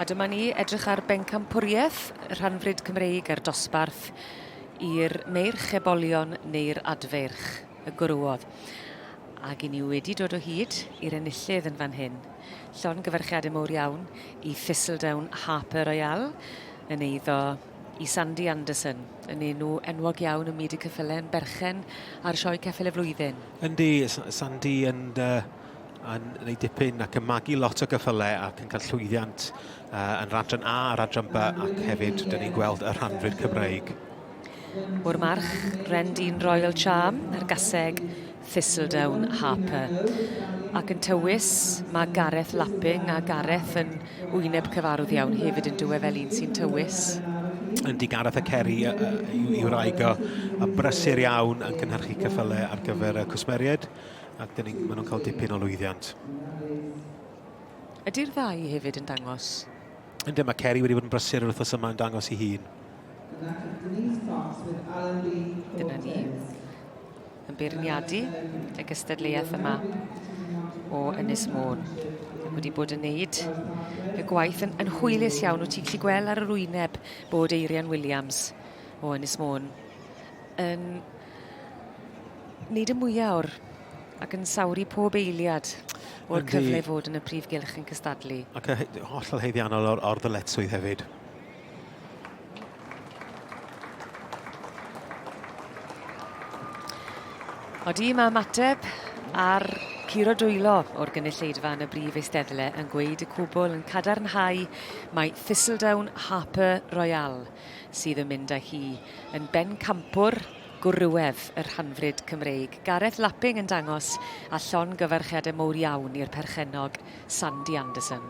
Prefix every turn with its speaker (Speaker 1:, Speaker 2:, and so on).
Speaker 1: A dyma ni edrych ar Pencampwriaeth Rhanfrid Cymreig ar dosbarth i'r meirch ebolion neu'r adferch, y gwrywaidd. Ac i ni wedi dod o hyd i'r enillydd yn fan hyn. Llongyfarchiadau mawr iawn i Ceffylau Rhanfrid yn eiddo i Sandy Anderson, yn enw enwog iawn ym myd y ceffylau yn berchen ar Sioe Ceffylau Flwyddyn.
Speaker 2: Yndi, Sandy yn gwneud dipyn ac yn magu lot o geffylau ac yn cael llwyddiant yn radran A a radran B ac hefyd dyn ni'n gweld y Rhanfrid Cymreig.
Speaker 1: O'r march, Rendyn Royal Charm ar gaseg Ceffylau Rhanfrid. Ac yn tywys, mae Gareth Lapping a Gareth yn wyneb cyfarwydd iawn hefyd yn dwy fel un sy'n tywys.
Speaker 2: Yndi, Gareth y Ceri i'w wraig o yn brysur iawn yn cynhyrchu ceffylau ar gyfer y cwsmeriaid ac maen nhw'n cael dipyn o lwyddiant.
Speaker 1: Ydy'r ddau hefyd yn dangos?
Speaker 2: Yndi, mae Ceri wedi bod yn brysur yr wythnos yma yn dangos i hun.
Speaker 1: Dyna ni. Yn beirniadu y gystadleuaeth yma o Ynys Môn. Wedi bod yn neud y gwaith yn hwylus iawn. Wyt ti'n gallu gweld ar yr wyneb bod Eirian Williams o Ynys Môn yn neud y mwyaf o'r ac yn sawri pob eiliad o'r cyfle fod yn y prif gylch yn cystadlu.
Speaker 2: Ac hollol heiddiannol o'r ddyletswydd hefyd.
Speaker 1: Odi, mae ymateb ar curo dwylo o'r gynulleidfa yn y brif eisteddle yn gweud y cwbl yn cadarnhau mae Ceffylau Rhanfrid sydd yn mynd â hi yn bencampwr gwrywaidd y Rhanfrid Cymreig. Gareth Lapping yn dangos a llongyfarchiadau mawr iawn i'r perchennog Sandy Anderson.